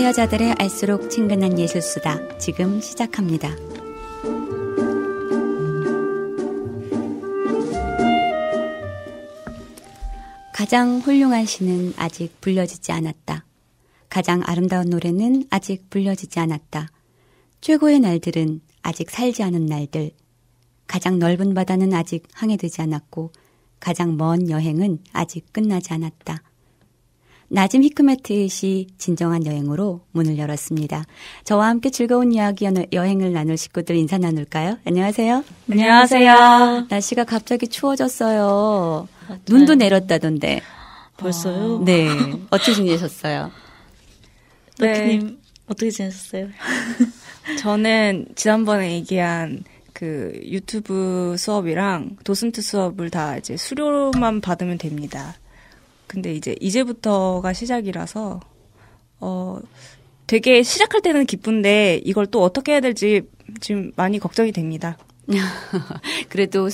여자들의 알수록 친근한 예술수다. 지금 시작합니다. 가장 훌륭한 시는 아직 불려지지 않았다. 가장 아름다운 노래는 아직 불려지지 않았다. 최고의 날들은 아직 살지 않은 날들. 가장 넓은 바다는 아직 항해되지 않았고 가장 먼 여행은 아직 끝나지 않았다. 나짐 히크메트의 시 진정한 여행으로 문을 열었습니다. 저와 함께 즐거운 이야기 여행을 나눌 식구들 인사 나눌까요? 안녕하세요. 안녕하세요. 날씨가 갑자기 추워졌어요. 맞아요. 눈도 내렸다던데. 벌써요? 네. 어떻게 지내셨어요? 네. 어떻게 지내셨어요? 저는 지난번에 얘기한 그 유튜브 수업이랑 도슨트 수업을 다 이제 수료만 받으면 됩니다. 근데 이제부터가 시작이라서 되게 시작할 때는 기쁜데 이걸 또 어떻게 해야 될지 지금 많이 걱정이 됩니다. 그래도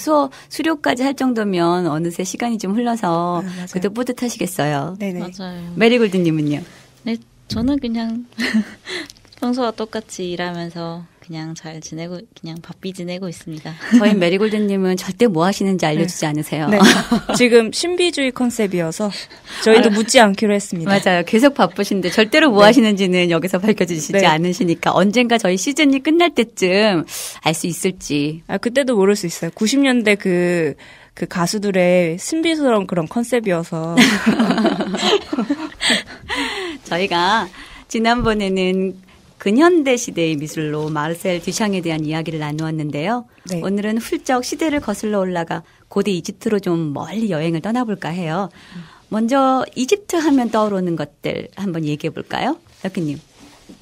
수료까지 할 정도면 어느새 시간이 좀 흘러서 그래도 뿌듯하시겠어요. 네네. 맞아요. 메리골드님은요? 네, 저는 그냥 평소와 똑같이 일하면서 그냥 잘 지내고 그냥 바삐 지내고 있습니다. 저희 메리골드님은 절대 뭐 하시는지 알려주지 않으세요. 네. 지금 신비주의 컨셉이어서 저희도 묻지 않기로 했습니다. 맞아요. 계속 바쁘신데 절대로 뭐 하시는지는 여기서 밝혀주시지 않으시니까 언젠가 저희 시즌이 끝날 때쯤 알 수 있을지. 그때도 모를 수 있어요. 90년대 그 가수들의 신비스러운 그런 컨셉이어서. 저희가 지난번에는 근현대 시대의 미술로 마르셀 듀샹에 대한 이야기를 나누었는데요. 네. 오늘은 훌쩍 시대를 거슬러 올라가 고대 이집트로 좀 멀리 여행을 떠나볼까 해요. 먼저 이집트 하면 떠오르는 것들 한번 얘기해 볼까요? 여기님.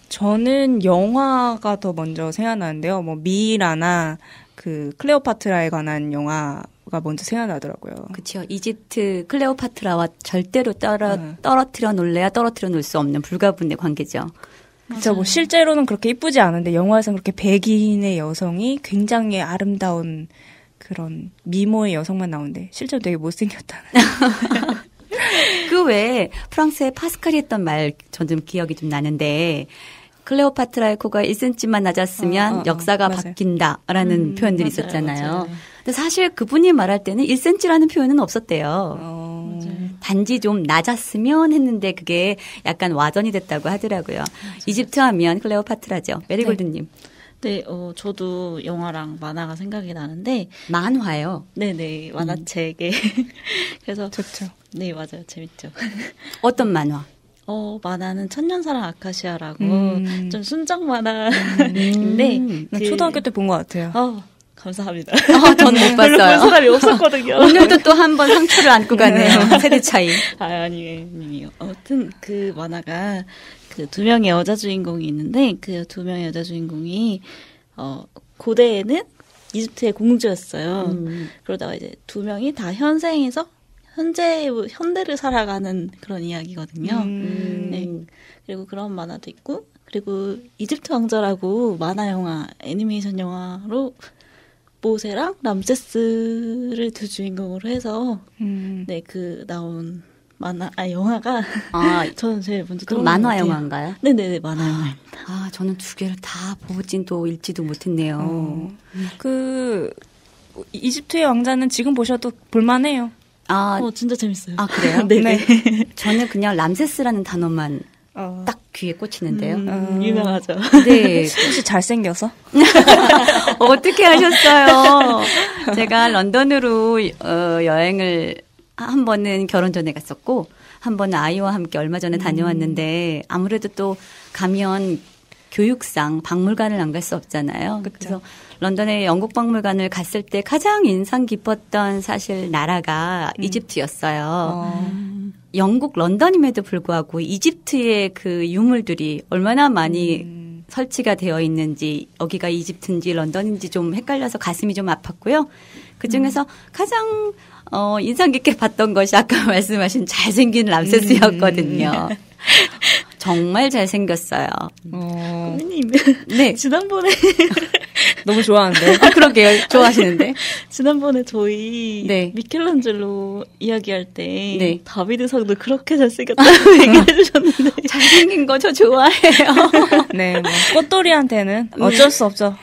저는 영화가 더 먼저 생각나는데요. 뭐 미이라나 그 클레오파트라에 관한 영화가 먼저 생각나더라고요. 그렇죠. 이집트 클레오파트라와 절대로 떨어뜨려 놓을래야 떨어뜨려 놓을 수 없는 불가분의 관계죠. 그렇죠. 뭐 실제로는 그렇게 이쁘지 않은데 영화에서는 그렇게 백인의 여성이 굉장히 아름다운 그런 미모의 여성만 나오는데 실제로 되게 못생겼다는. 그 외에 프랑스의 파스칼이 했던 말 전 좀 기억이 좀 나는데 클레오파트라의 코가 1cm만 낮았으면 역사가 맞아요. 바뀐다라는 표현들이 맞아요, 있었잖아요. 맞아요. 근데 사실 그분이 말할 때는 1cm라는 표현은 없었대요. 단지 좀 낮았으면 했는데 그게 약간 와전이 됐다고 하더라고요. 맞아요. 이집트 하면 클레오파트라죠. 메리골드님. 네, 저도 영화랑 만화가 생각이 나는데. 만화요? 네네, 만화책에. 그래서. 좋죠. 네, 맞아요. 재밌죠. 어떤 만화? 만화는 천년사랑 아카시아라고 좀 순정 만화인데. 초등학교 때 본 것 같아요. 감사합니다. 저는 못 봤어요. 본 사람이 없었거든요. 오늘도 또 한 번 상처를 안고 가네요. 세대 차이. 아니에요. 아무튼 그 만화가 그 두 명의 여자 주인공이 있는데 그 두 명의 여자 주인공이 고대에는 이집트의 공주였어요. 그러다가 이제 두 명이 다 현생에서 현대를 살아가는 그런 이야기거든요. 네. 그리고 그런 만화도 있고 그리고 이집트 왕자라고 만화 영화, 애니메이션 영화로 모세랑 람세스를 두 주인공으로 해서 네, 그 나온 영화가 저는 제일 먼저 그럼 만화 영화인가요? 네네네, 만화 영화입니다. 저는 두 개를 다 보지도 읽지도 못했네요. 그 이집트의 왕자는 지금 보셔도 볼만해요. 진짜 재밌어요. 그래요? 네네. 저는 그냥 람세스라는 단어만 딱 귀에 꽂히는데요. 유명하죠. 네. 혹시 잘생겨서? 어떻게 하셨어요? 제가 런던으로 여행을 한 번은 결혼 전에 갔었고 한 번은 아이와 함께 얼마 전에 다녀왔는데 아무래도 또 가면 교육상 박물관을 안 갈 수 없잖아요. 그쵸. 그래서 런던의 영국 박물관을 갔을 때 가장 인상 깊었던 사실 나라가 이집트였어요. 영국 런던임에도 불구하고 이집트의 그 유물들이 얼마나 많이 설치가 되어 있는지 여기가 이집트인지 런던인지 좀 헷갈려서 가슴이 좀 아팠고요. 그중에서 가장 인상 깊게 봤던 것이 아까 말씀하신 잘생긴 람세스였거든요. 정말 잘생겼어요. 선생님, 네. 지난번에 너무 좋아하는데. 그러게요. 좋아하시는데. 지난번에 저희 네. 미켈란젤로 이야기할 때 네. 다비드상도 그렇게 잘생겼다고 얘기해 주셨는데 잘생긴 거 저 좋아해요. 네, 뭐 꽃돌이한테는 어쩔 수 없죠.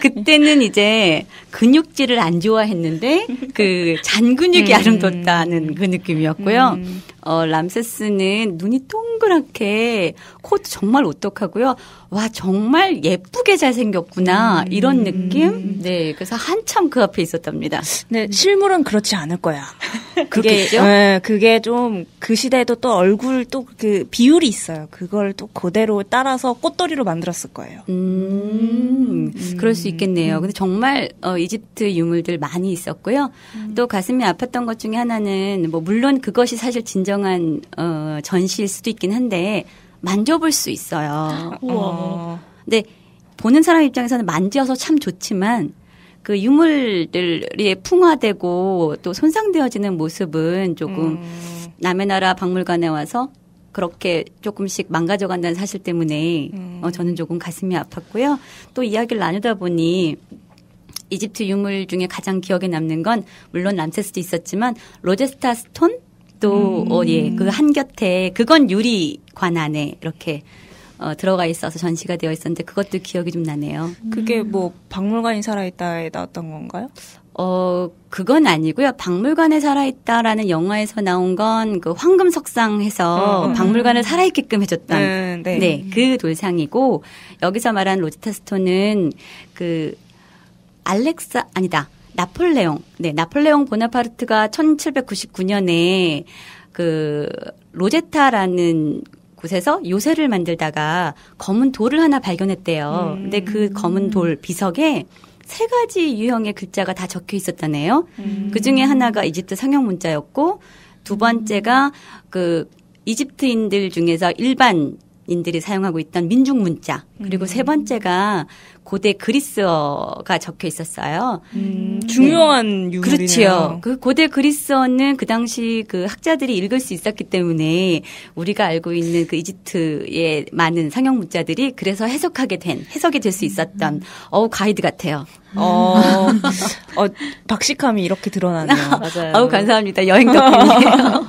그때는 이제 근육질을 안 좋아했는데 그 잔 근육이 아름답다는 그 느낌이었고요. 람세스는 눈이 동그랗게 코도 정말 오똑하고요. 와 정말 예쁘게 잘생겼구나 이런 느낌. 네, 그래서 한참 그 앞에 있었답니다. 네, 실물은 그렇지 않을 거야. 그렇겠죠? 네, 그게 좀 그 시대에도 또 얼굴 또 그 비율이 있어요. 그걸 또 그대로 따라서 꽃돌이로 만들었을 거예요. 그럴 수 있겠네요. 근데 정말 이집트 유물들 많이 있었고요. 또 가슴이 아팠던 것 중에 하나는 뭐 물론 그것이 사실 진정한 전시일 수도 있긴 한데 만져볼 수 있어요. 우와. 근데 보는 사람 입장에서는 만져서 참 좋지만 그 유물들이 풍화되고 또 손상되어지는 모습은 조금 남의 나라 박물관에 와서 그렇게 조금씩 망가져간다는 사실 때문에 저는 조금 가슴이 아팠고요. 또 이야기를 나누다 보니 이집트 유물 중에 가장 기억에 남는 건 물론 람세스도 있었지만 로제스타 스톤 또 예, 그 한 곁에 그건 유리관 안에 이렇게 들어가 있어서 전시가 되어 있었는데 그것도 기억이 좀 나네요. 그게 뭐 박물관이 살아있다에 나왔던 건가요? 그건 아니고요. 박물관에 살아있다라는 영화에서 나온 건 그 황금석상해서 박물관을 살아있게끔 해줬던 네, 그 돌상이고 여기서 말한 로제스타 스톤은 그 나폴레옹. 네, 나폴레옹 보나파르트가 1799년에 그 로제타라는 곳에서 요새를 만들다가 검은 돌을 하나 발견했대요. 근데 그 검은 돌 비석에 3가지 유형의 글자가 다 적혀 있었다네요. 그 중에 하나가 이집트 상형 문자였고, 2번째가 그 이집트인들 중에서 일반인들이 사용하고 있던 민중 문자, 그리고 3번째가 고대 그리스어가 적혀 있었어요. 중요한 유물이네요. 그렇지요. 그 고대 그리스어는 그 당시 그 학자들이 읽을 수 있었기 때문에 우리가 알고 있는 그 이집트의 많은 상형 문자들이 그래서 해석이 될 수 있었던 가이드 같아요. 박식함이 이렇게 드러나네요. 맞아요. 감사합니다. 여행 덕분이에요.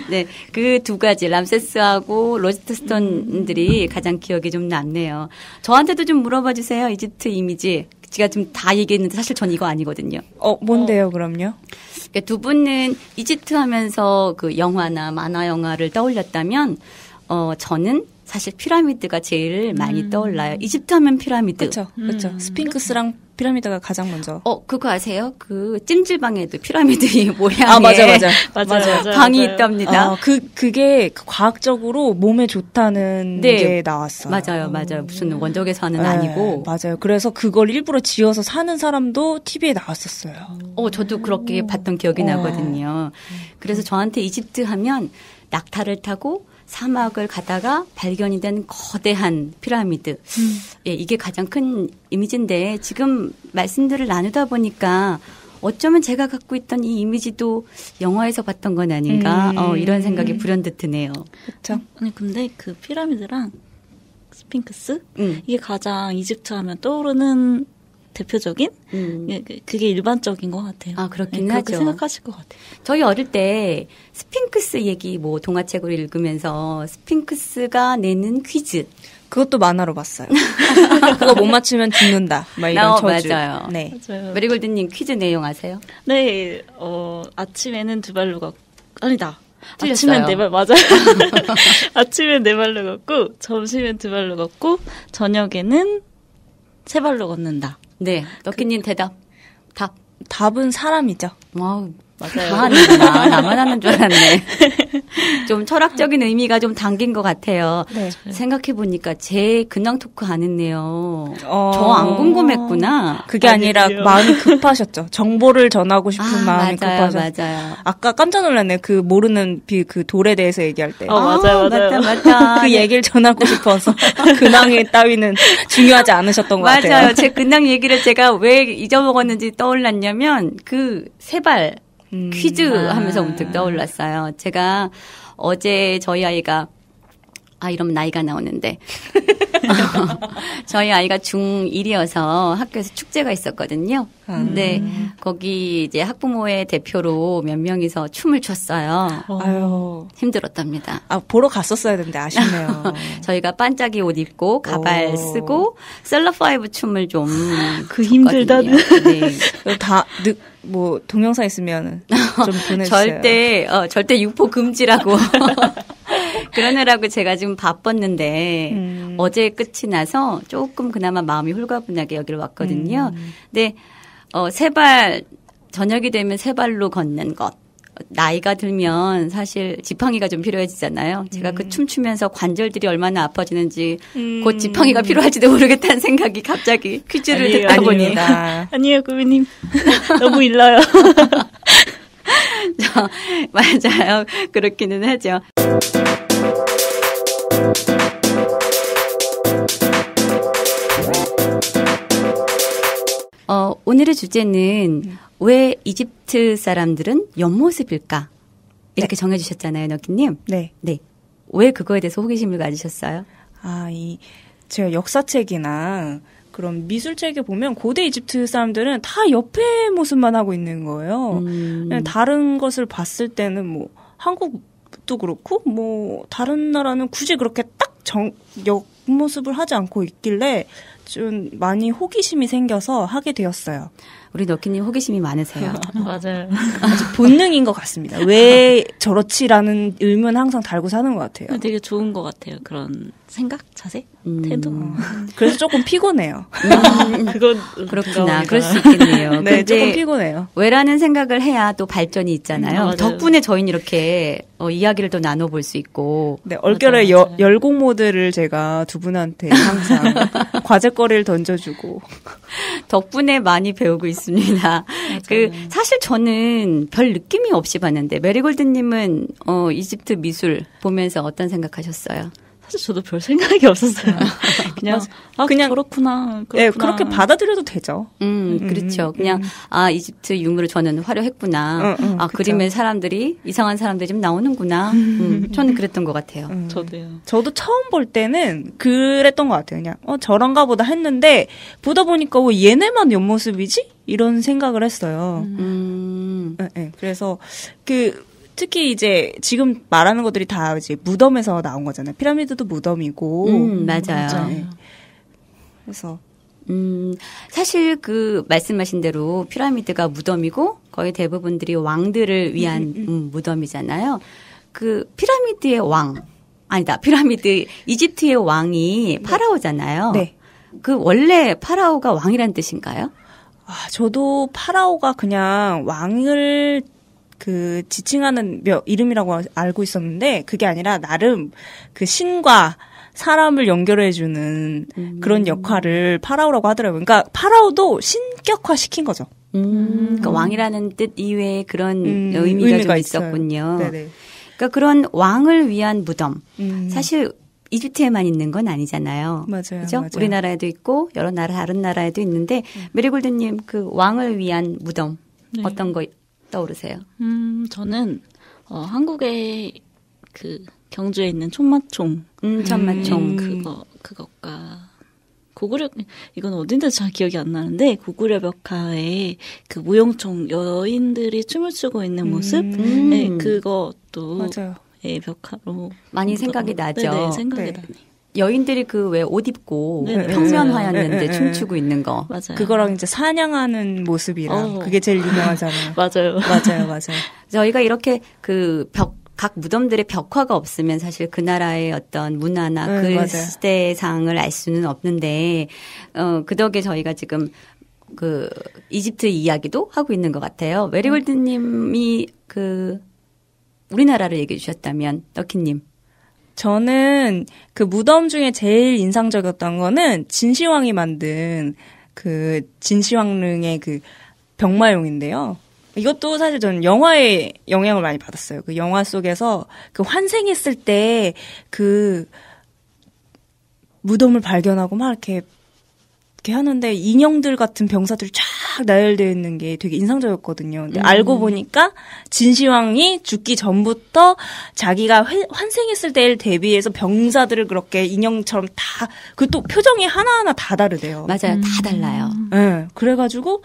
네, 그 2가지 람세스하고 로제스타 스톤들이 가장 기억이 좀 남네요. 저한테도 좀 물어봐 주세요. 이집트 이미지. 제가 좀 다 얘기했는데 사실 전 이거 아니거든요. 뭔데요, 그럼요? 그러니까 두 분은 이집트 하면서 그 영화나 만화 영화를 떠올렸다면, 저는 사실 피라미드가 제일 많이 떠올라요. 이집트 하면 피라미드. 그렇죠. 스핑크스랑 피라미드가 가장 먼저. 그거 아세요? 그 찜질방에도 피라미드 모양의 맞아요. 방이 있답니다. 그게 과학적으로 몸에 좋다는 게 나왔어요. 맞아요. 무슨 원적외선은 아니고. 맞아요. 그래서 그걸 일부러 지어서 사는 사람도 TV에 나왔었어요. 저도 그렇게 봤던 기억이 나거든요. 그래서 저한테 이집트 하면 낙타를 타고 사막을 가다가 발견이 된 거대한 피라미드. 예, 이게 가장 큰 이미지인데 지금 말씀들을 나누다 보니까 어쩌면 제가 갖고 있던 이 이미지도 영화에서 봤던 건 아닌가 이런 생각이 불현듯 드네요. 그렇죠. 아니 근데 그 피라미드랑 스핑크스 이게 가장 이집트 하면 떠오르는 대표적인 그게 일반적인 것 같아요. 그렇긴 하죠. 그렇게 생각하실 것 같아요. 저희 어릴 때 스핑크스 얘기 뭐 동화책으로 읽으면서 스핑크스가 내는 퀴즈. 그것도 만화로 봤어요. 그거 못 맞추면 죽는다. 막 이런 저주. 맞아요. 네. 맞아요. 메리골드님 퀴즈 내용 아세요? 네. 아침에는 2발로 걷고 아니다. 틀렸어요. 아침엔 4발 맞아요. 아침엔 4발로 걷고 점심엔 2발로 걷고 저녁에는 3발로 걷는다. 네. 럭키님 대답. 답은 사람이죠. 와우. 맞아요. 다 하는구나. 나만 하는 줄 알았네. 좀 철학적인 의미가 좀 담긴 것 같아요. 네. 생각해보니까 제 근황 토크 안 했네요. 저 안 궁금했구나. 그게 아니라 마음이 급하셨죠. 정보를 전하고 싶은 마음이 맞아요, 급하셨죠. 맞아요. 아까 깜짝 놀랐네요. 그 모르는 그 돌에 대해서 얘기할 때. 맞아요. 맞다. 그 얘기를 전하고 싶어서 근황의 따위는 중요하지 않으셨던 것 같아요. 맞아요. 제 근황 얘기를 제가 왜 잊어먹었는지 떠올랐냐면 그 세발 퀴즈 하면서 문득 떠올랐어요. 제가 어제 저희 아이가 이러면 나이가 나오는데. 저희 아이가 중1이어서 학교에서 축제가 있었거든요. 근데 거기 이제 학부모의 대표로 몇 명이서 춤을 췄어요. 아유. 힘들었답니다. 보러 갔었어야 되는데 아쉽네요. 저희가 반짝이 옷 입고 가발 쓰고 셀럽5 춤을 좀 그 힘들다는. 네. 동영상 있으면 좀 보내주세요. 절대 유포 금지라고. 그러느라고 제가 지금 바빴는데 어제 끝이 나서 조금 그나마 마음이 홀가분하게 여기를 왔거든요. 근데 저녁이 되면 세 발로 걷는 것. 나이가 들면 사실 지팡이가 좀 필요해지잖아요. 제가 그 춤추면서 관절들이 얼마나 아파지는지 곧 지팡이가 필요할지도 모르겠다는 생각이 갑자기 퀴즈를 듣다 보니. 아니에요, 구미님. 너무 일러요. 맞아요. 그렇기는 하죠. 오늘의 주제는 왜 이집트 사람들은 옆모습일까? 이렇게 네. 정해주셨잖아요, 너키님. 네. 네. 왜 그거에 대해서 호기심을 가지셨어요? 제가 역사책이나 그런 미술책에 보면 고대 이집트 사람들은 다 옆에 모습만 하고 있는 거예요. 다른 것을 봤을 때는 한국도 그렇고 다른 나라는 굳이 그렇게 딱 옆모습을 하지 않고 있길래 좀 많이 호기심이 생겨서 하게 되었어요. 우리 너키님 호기심이 많으세요. 맞아요. 아주 본능인 것 같습니다. 왜 저렇지라는 의문 항상 달고 사는 것 같아요. 되게 좋은 것 같아요. 그런 생각, 자세, 태도. 그래서 조금 피곤해요. 그렇구나. 그럴 수 있겠네요. 네, 조금 피곤해요. 왜라는 생각을 해야 또 발전이 있잖아요. 덕분에 저희는 이렇게 이야기를 또 나눠볼 수 있고. 네, 얼결에 열공 모드를 제가 두 분한테 항상 과제거리를 던져주고. 덕분에 많이 배우고 있습니다. 사실 저는 별 느낌이 없이 봤는데 메리골드님은 이집트 미술 보면서 어떤 생각하셨어요? 사실 저도 별 생각이 없었어요. 그냥 그렇구나. 네, 그렇게 받아들여도 되죠. 그렇죠. 그냥 이집트 유물을 저는 화려했구나. 그림에 이상한 사람들이 좀 나오는구나. 저는 그랬던 것 같아요. 저도요. 저도 처음 볼 때는 그랬던 것 같아요. 그냥 저런가 보다 했는데 보다 보니까 왜 얘네만 옆모습이지? 이런 생각을 했어요. 네, 그래서 특히 이제 지금 말하는 것들이 다 이제 무덤에서 나온 거잖아요. 피라미드도 무덤이고. 맞아요. 네. 그래서 사실 말씀하신 대로 피라미드가 무덤이고 거의 대부분들이 왕들을 위한 무덤이잖아요. 피라미드의 이집트의 왕이 파라오잖아요. 네. 원래 파라오가 왕이란 뜻인가요? 저도 파라오가 그냥 왕을 지칭하는 이름이라고 알고 있었는데, 그게 아니라 나름 신과 사람을 연결해주는 그런 역할을 파라오라고 하더라고요. 그러니까 파라오도 신격화 시킨 거죠. 그러니까 왕이라는 뜻 이외에 그런 의미가 좀 있었군요. 네네. 그러니까 그런 왕을 위한 무덤. 사실 이집트에만 있는 건 아니잖아요. 맞아요. 그죠? 맞아요. 우리나라에도 있고 다른 나라에도 있는데 메리골드님 왕을 위한 무덤 어떤 거 떠오르세요? 저는 한국의 경주에 있는 촌마총, 촌마총 그것과 고구려 이건 어딘지 잘 기억이 안 나는데 고구려 벽화에 무용총 여인들이 춤을 추고 있는 모습, 네, 그것도 맞아요. 예, 벽화로 많이 생각이 나죠. 네, 생각이 나네요. 여인들이 왜 옷 입고 평면화였는데 춤추고 있는 거. 맞아요. 그거랑 이제 사냥하는 모습이랑 그게 제일 유명하잖아요. 맞아요. 저희가 이렇게 각 무덤들의 벽화가 없으면 사실 그 나라의 어떤 문화나 시대상을 알 수는 없는데 그 덕에 저희가 지금 이집트 이야기도 하고 있는 것 같아요. 메리골드님이 우리나라를 얘기해 주셨다면 너키님. 저는 무덤 중에 제일 인상적이었던 거는 진시황이 만든 진시황릉의 병마용인데요. 이것도 사실 저는 영화에 영향을 많이 받았어요. 영화 속에서 환생했을 때 무덤을 발견하고 막 이렇게 이렇게 하는데 인형들 같은 병사들이 쫙 나열되어 있는 게 되게 인상적이었거든요. 근데 알고 보니까 진시황이 죽기 전부터 자기가 환생했을 때를 대비해서 병사들을 그렇게 인형처럼 다, 그 또 표정이 하나하나 다 다르대요. 맞아요. 다 달라요. 네, 그래가지고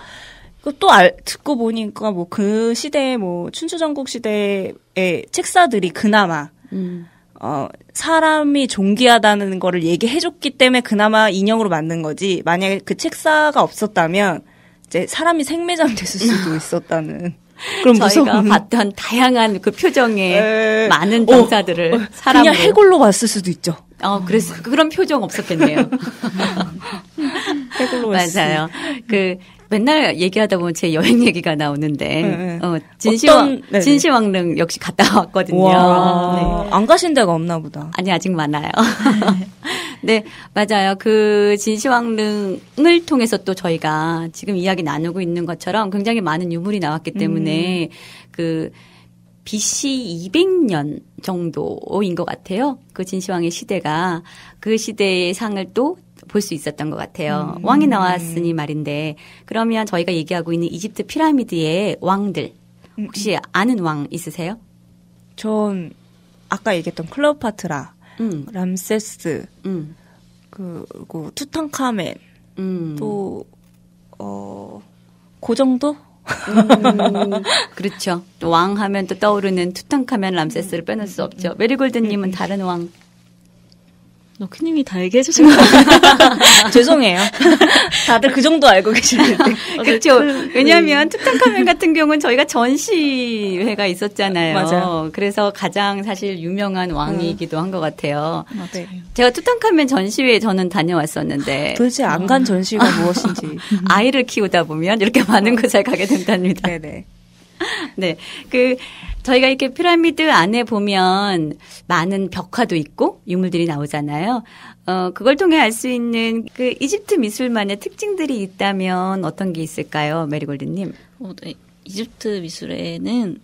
또 듣고 보니까 뭐 그 시대에 뭐 춘추전국 시대의 책사들이 그나마 사람이 존귀하다는 거를 얘기해줬기 때문에 그나마 인형으로 만든 거지. 만약에 그 책사가 없었다면 이제 사람이 생매장 됐을 수도 있었다는. 그럼 저희가 봤던 다양한 그 표정의 많은 병사들을 사람으로. 그냥 해골로 봤을 수도 있죠. 그래서 그런 표정 없었겠네요. 해골로 맞아요. 그 맨날 얘기하다 보면 제 여행 얘기가 나오는데 진시황릉 역시 갔다 왔거든요. 네. 안 가신 데가 없나 보다. 아니 아직 많아요. 네, 맞아요. 그 진시황릉을 통해서 또 저희가 지금 이야기 나누고 있는 것처럼 굉장히 많은 유물이 나왔기 때문에 그 BC 200년 정도인 것 같아요. 그 진시황의 시대가 그 시대의 상을 또 볼 수 있었던 것 같아요. 왕이 나왔으니 말인데 그러면 저희가 얘기하고 있는 이집트 피라미드의 왕들 혹시 아는 왕 있으세요? 전 아까 얘기했던 클레오파트라, 람세스, 그리고 투탕카멘, 또 그 정도? 그렇죠. 또 왕 하면 또 떠오르는 투탕카멘, 람세스를 빼놓을 수 없죠. 메리골드님은 다른 왕? 럭키님이 다 얘기해주신 거 같아요. 죄송해요. 다들 그 정도 알고 계시는데. 그렇죠. 왜냐하면 투탕카멘 같은 경우는 저희가 전시회가 있었잖아요. 맞아요. 그래서 가장 사실 유명한 왕이기도 한 것 같아요. 맞아요. 제가 투탕카멘 전시회에 저는 다녀왔었는데 도대체 안 간 전시가 무엇인지. 아이를 키우다 보면 이렇게 많은 곳을 가게 된답니다. 네네. 네. 저희가 이렇게 피라미드 안에 보면 많은 벽화도 있고 유물들이 나오잖아요. 그걸 통해 알 수 있는 그 이집트 미술만의 특징들이 있다면 어떤 게 있을까요? 메리골드님. 네. 이집트 미술에는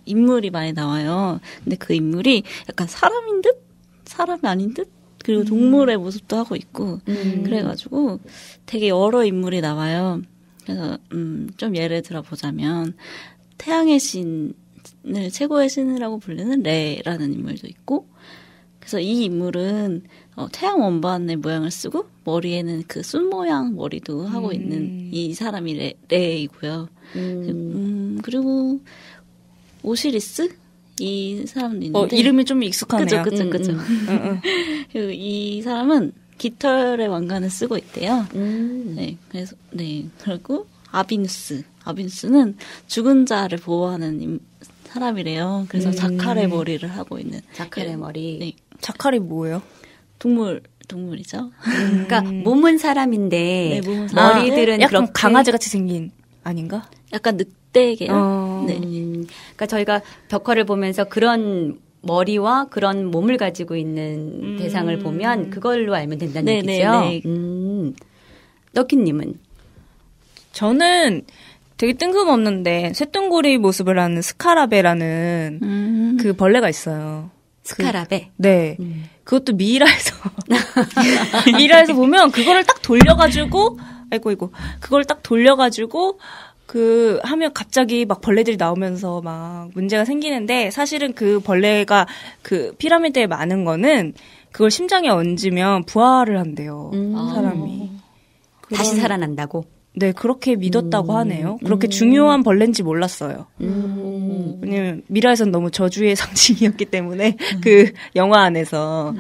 인물이 많이 나와요. 근데 그 인물이 약간 사람인 듯? 사람이 아닌 듯? 그리고 동물의 모습도 하고 있고 그래가지고 되게 여러 인물이 나와요. 그래서 좀 예를 들어보자면 태양의 신을 최고의 신이라고 불리는 레라는 인물도 있고 그래서 이 인물은 태양 원반의 모양을 쓰고 머리에는 그 순 모양 머리도 하고 있는 이 사람이 레이고요. 그리고 오시리스? 이 사람도 있는데 이름이 좀 익숙하네요. 그죠. 그리고 이 사람은 깃털의 왕관을 쓰고 있대요. 네, 그래서 네 그리고 아비누스는 죽은 자를 보호하는 사람이래요. 그래서 자칼의 머리를 하고 있는. 자칼의 머리. 네. 자칼이 뭐예요? 동물이죠. 그러니까 몸은 사람인데 네, 몸은 사람. 머리들은 약간 그렇게 강아지 같이 생긴 아닌가? 약간 늑대게요. 네. 그러니까 저희가 벽화를 보면서 그런 머리와 그런 몸을 가지고 있는 대상을 보면 그걸로 알면 된다는 얘기죠. 네. 럭키님은? 저는 되게 뜬금없는데 쇠뚱고리 모습을 하는 스카라베라는 그 벌레가 있어요. 스카라베? 네. 그것도 미이라에서 보면 그거를 딱 돌려가지고 그걸 딱 돌려가지고 하면 갑자기 막 벌레들이 나오면서 막 문제가 생기는데 사실은 그 벌레가 그 피라미드에 많은 거는 그걸 심장에 얹으면 부활을 한대요. 사람이. 다시 살아난다고? 네, 그렇게 믿었다고 하네요. 그렇게 중요한 벌레인지 몰랐어요. 왜냐면 미라에선 너무 저주의 상징이었기 때문에 그 영화 안에서.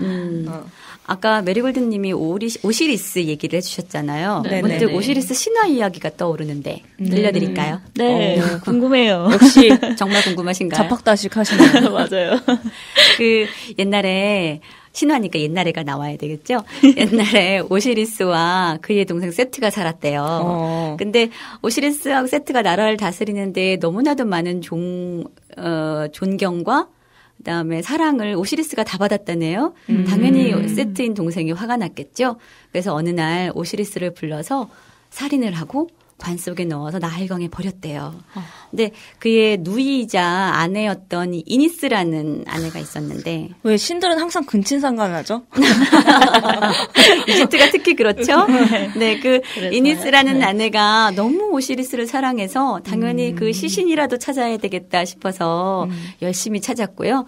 아까 메리골드님이 오시리스 얘기를 해주셨잖아요. 문득 오시리스 신화 이야기가 떠오르는데 들려드릴까요? 네, 궁금해요. 역시 정말 궁금하신가요? 자팍다식 하시네요. 맞아요. 옛날에 신화니까 옛날에가 나와야 되겠죠? 옛날에 오시리스와 그의 동생 세트가 살았대요. 근데 오시리스하고 세트가 나라를 다스리는데 너무나도 많은 존경과 그다음에 사랑을 오시리스가 다 받았다네요. 당연히 세트인 동생이 화가 났겠죠. 그래서 어느 날 오시리스를 불러서 살인을 하고 관 속에 넣어서 나일강에 버렸대요. 근데 그의 누이이자 아내였던 이니스라는 아내가 있었는데 왜 신들은 항상 근친상간을 하죠? 이집트가 특히 그렇죠. 네, 그 이니스라는 아내가 너무 오시리스를 사랑해서 당연히 그 시신이라도 찾아야 되겠다 싶어서 열심히 찾았고요.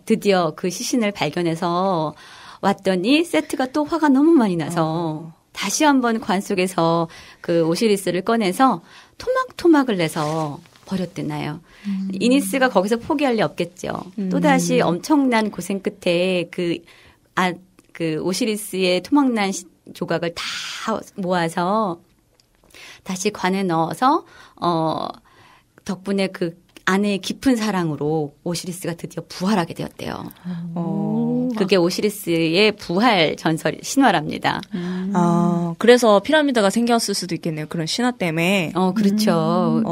드디어 그 시신을 발견해서 왔더니 세트가 또 화가 너무 많이 나서 다시 한번 관 속에서 그 오시리스를 꺼내서 토막토막을 내서 버렸대나요. 이니스가 거기서 포기할 리 없겠죠. 또다시 엄청난 고생 끝에 그 오시리스의 토막난 조각을 다 모아서 다시 관에 넣어서 덕분에 그 아내의 깊은 사랑으로 오시리스가 드디어 부활하게 되었대요. 그게 오시리스의 부활 전설 신화랍니다. 그래서 피라미드가 생겼을 수도 있겠네요. 그런 신화 때문에. 그렇죠.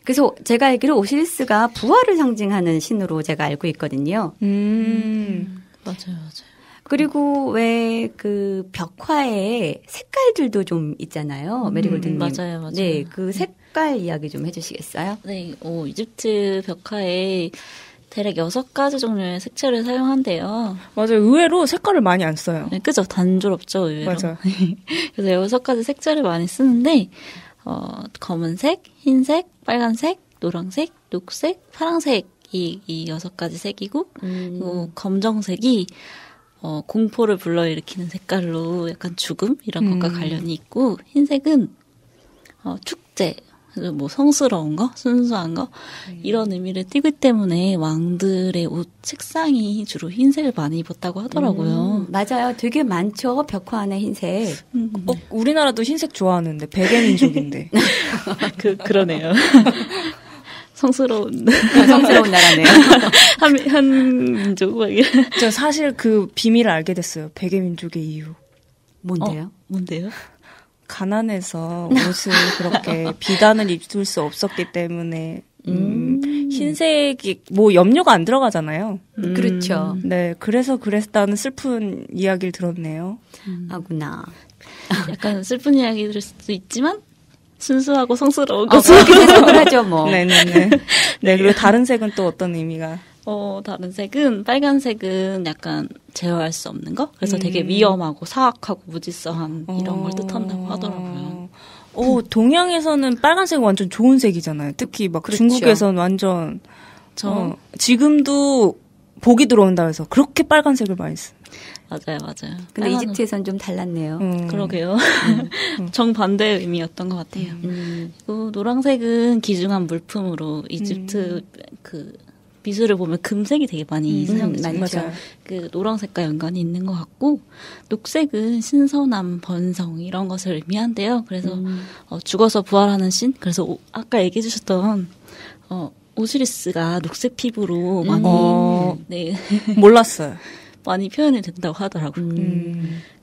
그래서 제가 알기로 오시리스가 부활을 상징하는 신으로 제가 알고 있거든요. 맞아요. 그리고 왜 그 벽화에 색깔들도 좀 있잖아요. 메리골드님. 맞아요. 네, 그 색깔 이야기 좀 해주시겠어요? 네, 이집트 벽화에 대략 6가지 종류의 색채를 사용한대요. 맞아요. 의외로 색깔을 많이 안 써요. 네, 그죠. 단조롭죠, 의외로. 맞아요. 그래서 6가지 색채를 많이 쓰는데, 검은색, 흰색, 빨간색, 노란색, 녹색, 파란색, 이 6가지 색이고, 그리고 검정색이, 공포를 불러일으키는 색깔로 약간 죽음? 이런 것과 관련이 있고, 흰색은, 축제, 뭐 성스러운 거, 순수한 거 이런 의미를 띠기 때문에 왕들의 옷 색상이 주로 흰색을 많이 입었다고 하더라고요. 맞아요. 되게 많죠. 벽화 안에 흰색. 우리나라도 흰색 좋아하는데 백예민족인데. 그러네요. 성스러운 나라네요. 한 민족. 저 사실 그 비밀을 알게 됐어요. 백예민족의 이유. 뭔데요? 뭔데요? 가난해서 옷을 그렇게 비단을 입을 수 없었기 때문에 흰색이 뭐 염료가 안 들어가잖아요. 그렇죠. 네, 그래서 그랬다는 슬픈 이야기를 들었네요. 아구나. 약간 슬픈 이야기일 수도 있지만 순수하고 성스러운 그렇게 해석을 하죠, 뭐. 네네네. 네, 그리고 다른 색은 또 어떤 의미가? 다른 색은, 빨간색은 약간 제어할 수 없는 거? 그래서 되게 위험하고 사악하고 무질서한 이런 걸 뜻한다고 하더라고요. 동양에서는 빨간색은 완전 좋은 색이잖아요. 특히 막 그렇죠. 중국에서는 완전, 지금도 복이 들어온다 해서 그렇게 빨간색을 많이 씁니다. 맞아요. 근데 이집트에서는 좀 달랐네요. 그러게요. 정반대의 의미였던 것 같아요. 그리고 노란색은 귀중한 물품으로 이집트 미술을 보면 금색이 되게 많이 사용되죠. 그 노란색과 연관이 있는 것 같고, 녹색은 신선함, 번성 이런 것을 의미한대요. 그래서 죽어서 부활하는 신. 그래서 아까 얘기해 주셨던 오시리스가 녹색 피부로 많이 네 몰랐어요. 많이 표현이 된다고 하더라고요.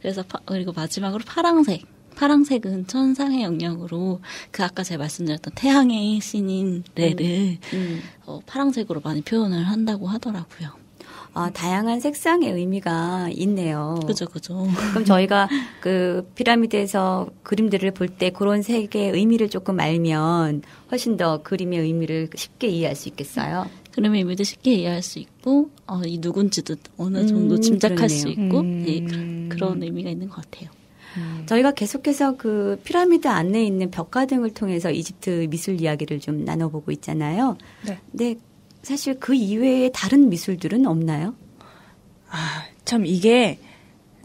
그래서 그리고 마지막으로 파랑색. 파랑색은 천상의 영역으로 그 아까 제가 말씀드렸던 태양의 신인 레를 파랑색으로 많이 표현을 한다고 하더라고요. 다양한 색상의 의미가 있네요. 그죠. 그럼 저희가 그 피라미드에서 그림들을 볼 때 그런 색의 의미를 조금 알면 훨씬 더 그림의 의미를 쉽게 이해할 수 있겠어요. 그림의 의미도 쉽게 이해할 수 있고 이 누군지도 어느 정도 짐작할 그러네요. 수 있고 그런 의미가 있는 것 같아요. 저희가 계속해서 그 피라미드 안에 있는 벽화 등을 통해서 이집트 미술 이야기를 좀 나눠보고 있잖아요. 네. 근데 사실 그 이외에 다른 미술들은 없나요? 참 이게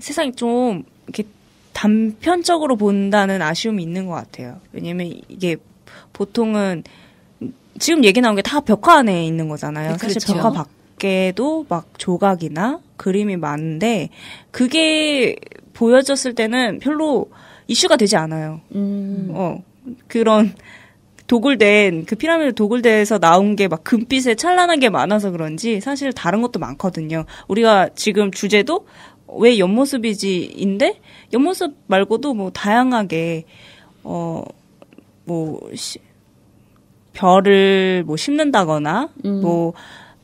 세상이 좀 이렇게 단편적으로 본다는 아쉬움이 있는 것 같아요. 왜냐면 이게 보통은 지금 얘기 나온 게 다 벽화 안에 있는 거잖아요. 그렇죠. 사실 벽화 밖에도 막 조각이나 그림이 많은데 그게 보여졌을 때는 별로 이슈가 되지 않아요. 그런 도굴된, 그 피라미드 도굴대에서 나온 게 막 금빛에 찬란하게 많아서 그런지 사실 다른 것도 많거든요. 우리가 지금 주제도 왜 옆모습이지인데 옆모습 말고도 뭐 다양하게, 별을 뭐 심는다거나, 뭐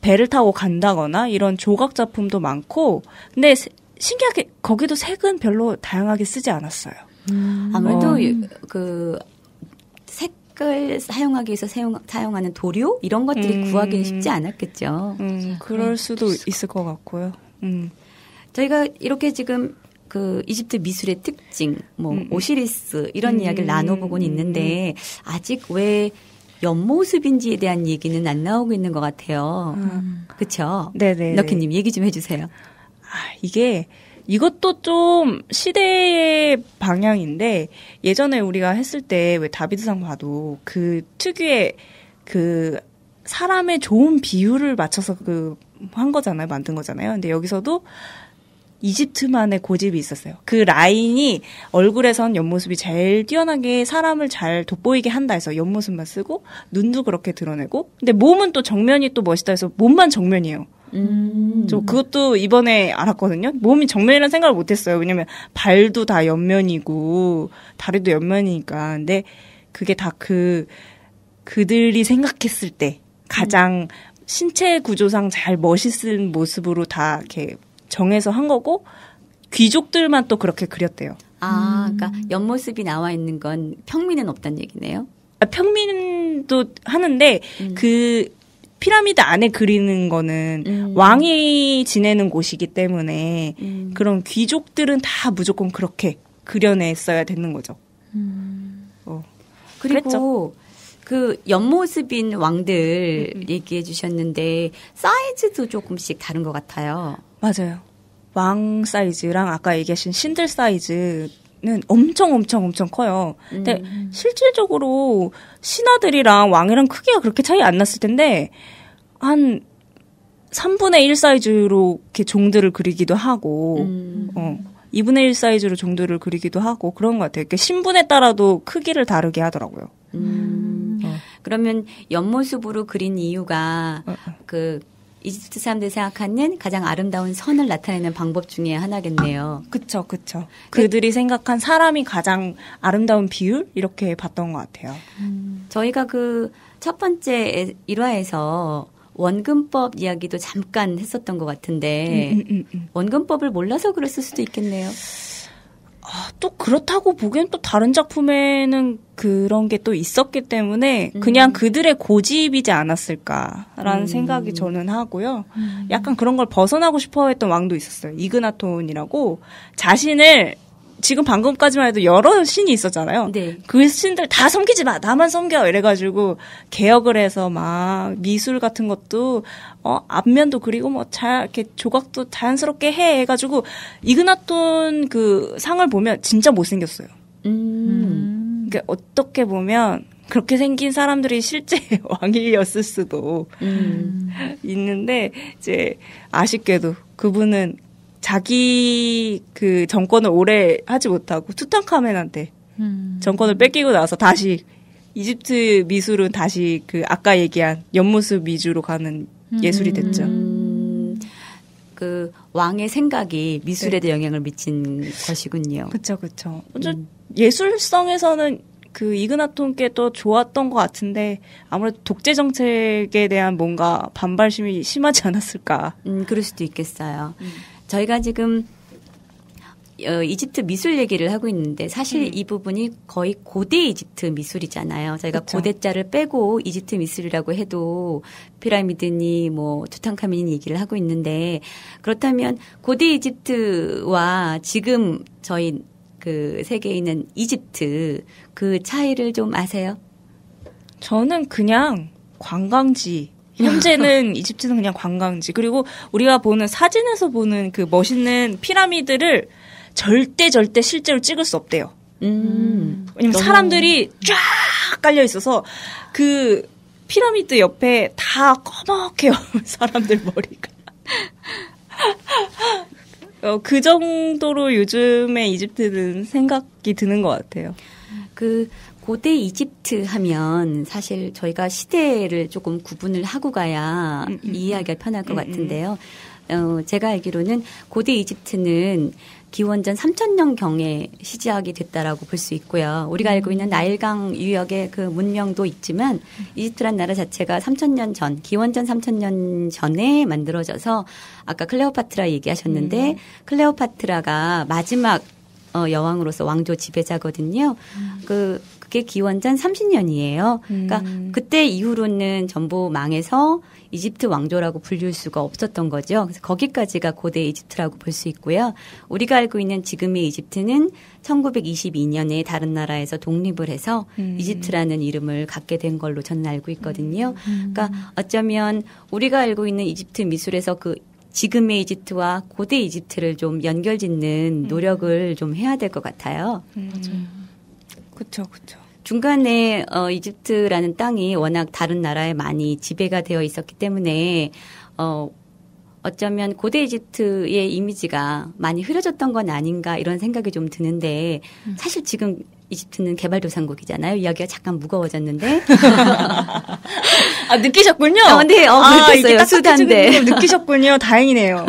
배를 타고 간다거나 이런 조각 작품도 많고, 근데 신기하게 거기도 색은 별로 다양하게 쓰지 않았어요. 아무래도 그 색을 사용하기 위해서 사용하는 도료 이런 것들이 구하기는 쉽지 않았겠죠. 그럴 수도 있을 것 같고요. 저희가 이렇게 지금 그 이집트 미술의 특징, 뭐 오시리스 이런 이야기를 나눠보고는 있는데 아직 왜 옆모습인지에 대한 얘기는 안 나오고 있는 것 같아요. 그렇죠? 네네. 럭키님 얘기 좀 해주세요. 이것도 좀 시대의 방향인데 예전에 우리가 했을 때 왜 다비드상 봐도 그 특유의 그 사람의 좋은 비율을 맞춰서 한 거잖아요. 만든 거잖아요. 근데 여기서도 이집트만의 고집이 있었어요. 그 라인이 얼굴에선 옆모습이 제일 뛰어나게 사람을 잘 돋보이게 한다 해서 옆모습만 쓰고 눈도 그렇게 드러내고 근데 몸은 또 정면이 또 멋있다 해서 몸만 정면이에요. 저 그것도 이번에 알았거든요. 몸이 정면이라는 생각을 못했어요. 왜냐면 발도 다 옆면이고 다리도 옆면이니까. 근데 그게 다 그들이 생각했을 때 가장 신체 구조상 잘 멋있는 모습으로 다 이렇게 정해서 한 거고 귀족들만 또 그렇게 그렸대요. 그러니까 옆모습이 나와 있는 건 평민은 없단 얘기네요. 평민도 하는데 그 피라미드 안에 그리는 거는 왕이 지내는 곳이기 때문에 그런 귀족들은 다 무조건 그렇게 그려냈어야 되는 거죠. 그리고 그랬죠. 그 옆모습인 왕들 얘기해 주셨는데 사이즈도 조금씩 다른 것 같아요. 맞아요. 왕 사이즈랑 아까 얘기하신 신들 사이즈는 엄청 커요. 근데 실질적으로 신하들이랑 왕이랑 크기가 그렇게 차이 안 났을 텐데 한 3분의 1 사이즈로 이렇게 종들을 그리기도 하고 2분의 1 사이즈로 종들을 그리기도 하고 그런 것 같아요. 그러니까 신분에 따라도 크기를 다르게 하더라고요. 그러면 옆모습으로 그린 이유가 그 이집트 사람들이 생각하는 가장 아름다운 선을 나타내는 방법 중에 하나겠네요. 그쵸. 그들이 생각한 사람이 가장 아름다운 비율? 이렇게 봤던 것 같아요. 저희가 그 첫 번째 1화에서 원근법 이야기도 잠깐 했었던 것 같은데 원근법을 몰라서 그랬을 수도 있겠네요. 또 그렇다고 보기엔 또 다른 작품에는 그런 게 또 있었기 때문에 그냥 그들의 고집이지 않았을까라는 생각이 저는 하고요. 약간 그런 걸 벗어나고 싶어 했던 왕도 있었어요. 이그나톤이라고 자신을 지금 방금까지만 해도 여러 신이 있었잖아요. 네. 그 신들 다 섬기지 마. 나만 섬겨. 이래가지고 개혁을 해서 막 미술 같은 것도 앞면도 그리고 뭐 잘 이렇게 조각도 자연스럽게 해가지고 이그나톤 그 상을 보면 진짜 못생겼어요. 그러니까 어떻게 보면 그렇게 생긴 사람들이 실제 왕이었을 수도 있는데 이제 아쉽게도 그분은 자기 그 정권을 오래 하지 못하고 투탕카멘한테 정권을 뺏기고 나서 다시 이집트 미술은 다시 그 아까 얘기한 옆모습 위주로 가는 예술이 됐죠. 그 왕의 생각이 미술에도 영향을 미친 것이군요. 그렇죠. 예술성에서는 그 이그나톤께 또 좋았던 것 같은데 아무래도 독재 정책에 대한 뭔가 반발심이 심하지 않았을까. 그럴 수도 있겠어요. 저희가 지금 이집트 미술 얘기를 하고 있는데 사실 이 부분이 거의 고대 이집트 미술이잖아요. 저희가 그쵸. 고대자를 빼고 이집트 미술이라고 해도 피라미드니 뭐 투탕카멘이 얘기를 하고 있는데 그렇다면 고대 이집트와 지금 저희 그 세계에 있는 이집트 그 차이를 좀 아세요? 저는 그냥 관광지. 현재는 이집트는 그냥 관광지. 그리고 우리가 보는 사진에서 보는 그 멋있는 피라미드를 절대 실제로 찍을 수 없대요. 왜냐면 사람들이 쫙 깔려 있어서 그 피라미드 옆에 다 꺼멓게요. 사람들 머리가. 그 정도로 요즘에 이집트는 생각이 드는 것 같아요. 그 고대 이집트 하면 사실 저희가 시대를 조금 구분을 하고 가야 이해하기가 편할 것 같은데요. 제가 알기로는 고대 이집트는 기원전 3000년경에 시작이 됐다라고 볼 수 있고요. 우리가 알고 있는 나일강 유역의 그 문명도 있지만 이집트란 나라 자체가 3000년 전, 기원전 3000년 전에 만들어져서 아까 클레오파트라 얘기하셨는데 클레오파트라가 마지막 여왕으로서 왕조 지배자거든요. 그게 기원전 30년이에요. 그러니까 그때 이후로는 전부 망해서 이집트 왕조라고 불릴 수가 없었던 거죠. 그래서 거기까지가 고대 이집트라고 볼 수 있고요. 우리가 알고 있는 지금의 이집트는 1922년에 다른 나라에서 독립을 해서 이집트라는 이름을 갖게 된 걸로 저는 알고 있거든요. 그러니까 어쩌면 우리가 알고 있는 이집트 미술에서 그 지금의 이집트와 고대 이집트를 좀 연결짓는 노력을 좀 해야 될 것 같아요. 맞아요. 그렇죠. 중간에 이집트라는 땅이 워낙 다른 나라에 많이 지배가 되어 있었기 때문에 어쩌면 고대 이집트의 이미지가 많이 흐려졌던 건 아닌가 이런 생각이 좀 드는데 사실 지금 이집트는 개발도상국이잖아요. 이야기가 잠깐 무거워졌는데. 느끼셨군요? 네, 그렇겠어요. 수단데. 느끼셨군요. 다행이네요.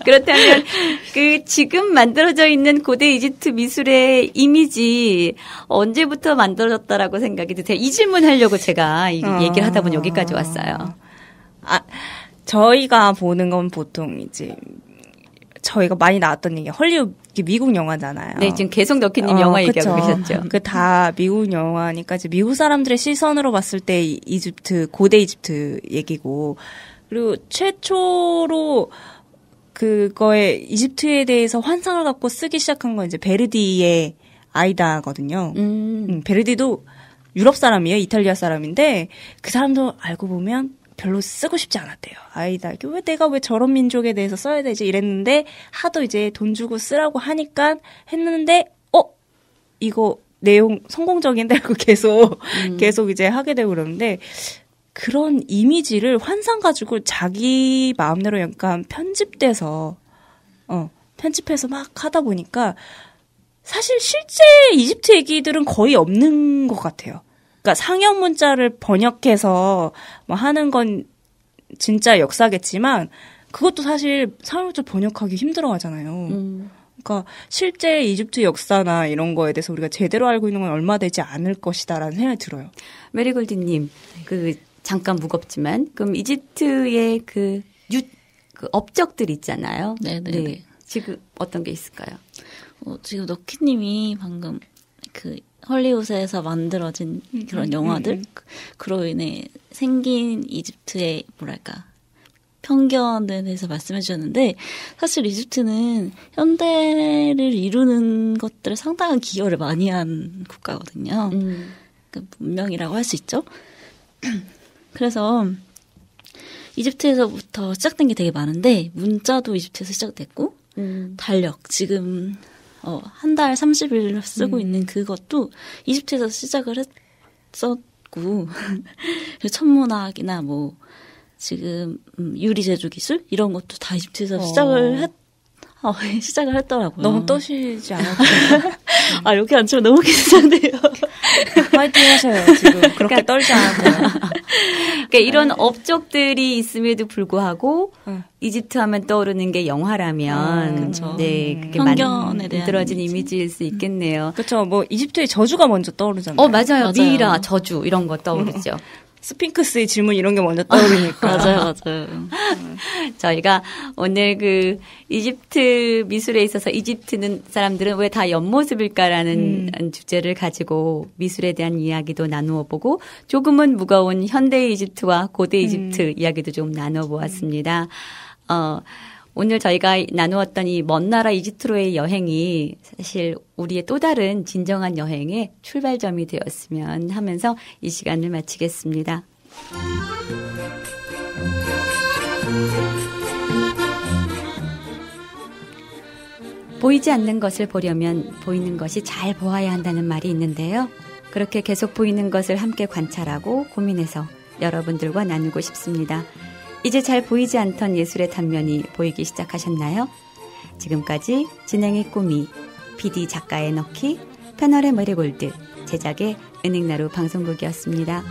그렇다면 그 지금 만들어져 있는 고대 이집트 미술의 이미지 언제부터 만들어졌다라고 생각이 드세요? 이 질문 하려고 제가 얘기를 하다 보니 여기까지 왔어요. 저희가 보는 건 보통 이제 저희가 많이 나왔던 얘기 헐리우드 미국 영화잖아요. 네, 지금 계속 너키님 영화 얘기하고 계셨죠. 그 다 미국 영화니까 이제 미국 사람들의 시선으로 봤을 때 이집트 고대 이집트 얘기고 그리고 최초로 그거에 이집트에 대해서 환상을 갖고 쓰기 시작한 건 이제 베르디의 아이다거든요. 베르디도 유럽 사람이에요. 이탈리아 사람인데 그 사람도 알고 보면 별로 쓰고 싶지 않았대요. 아이다. 내가 왜 저런 민족에 대해서 써야 되지? 이랬는데 하도 이제 돈 주고 쓰라고 하니까 했는데 이거 내용 성공적인데 하고 계속 이제 하게 되고 그러는데 그런 이미지를 환상 가지고 자기 마음대로 약간 편집해서 막 하다 보니까 사실 실제 이집트 얘기들은 거의 없는 것 같아요. 그러니까 상형 문자를 번역해서 뭐 하는 건 진짜 역사겠지만 그것도 사실 상형 문자 번역하기 힘들어 하잖아요. 그러니까 실제 이집트 역사나 이런 거에 대해서 우리가 제대로 알고 있는 건 얼마 되지 않을 것이다라는 생각이 들어요. 메리골드님, 잠깐 무겁지만 그럼 이집트의 그 업적들 있잖아요. 네네. 지금 어떤 게 있을까요? 지금 너키님이 방금 헐리우드에서 만들어진 그런 영화들 그로 인해 생긴 이집트의 편견에 대해서 말씀해 주셨는데 사실 이집트는 현대를 이루는 것들을 상당한 기여를 많이 한 국가거든요. 문명이라고 할 수 있죠. 그래서 이집트에서부터 시작된 게 되게 많은데 문자도 이집트에서 시작됐고 달력 지금 한 달 30일 쓰고 있는 그것도 이집트에서 시작을 했었고 천문학이나 지금 유리 제조 기술 이런 것도 다 이집트에서 시작을 했더라고요. 너무 떠시지 않아요? 여기 앉으면 너무 긴장돼요. 파이팅 하셔요. 지금 그렇게 떨지 않아요. 그러니까 이런 업적들이 있음에도 불구하고 이집트 하면 떠오르는 게 영화라면 네, 그게 만들어진 이미지일 수 있겠네요. 그렇죠. 이집트의 저주가 먼저 떠오르잖아요. 맞아요. 미이라, 저주 이런 거 떠오르죠. 스핑크스의 질문 이런 게 먼저 떠오르니까. 맞아요. 저희가 오늘 이집트 미술에 있어서 이집트는 사람들은 왜 다 옆모습일까라는 주제를 가지고 미술에 대한 이야기도 나누어 보고 조금은 무거운 현대 이집트와 고대 이집트 이야기도 좀 나눠 보았습니다. 오늘 저희가 나누었던 이 먼 나라 이집트로의 여행이 사실 우리의 또 다른 진정한 여행의 출발점이 되었으면 하면서 이 시간을 마치겠습니다. 보이지 않는 것을 보려면 보이는 것이 잘 보아야 한다는 말이 있는데요. 그렇게 계속 보이는 것을 함께 관찰하고 고민해서 여러분들과 나누고 싶습니다. 이제 잘 보이지 않던 예술의 단면이 보이기 시작하셨나요? 지금까지 진행의 꾸미, PD 작가의 너키, 패널의 메리골드, 제작의 은행나루 방송국이었습니다.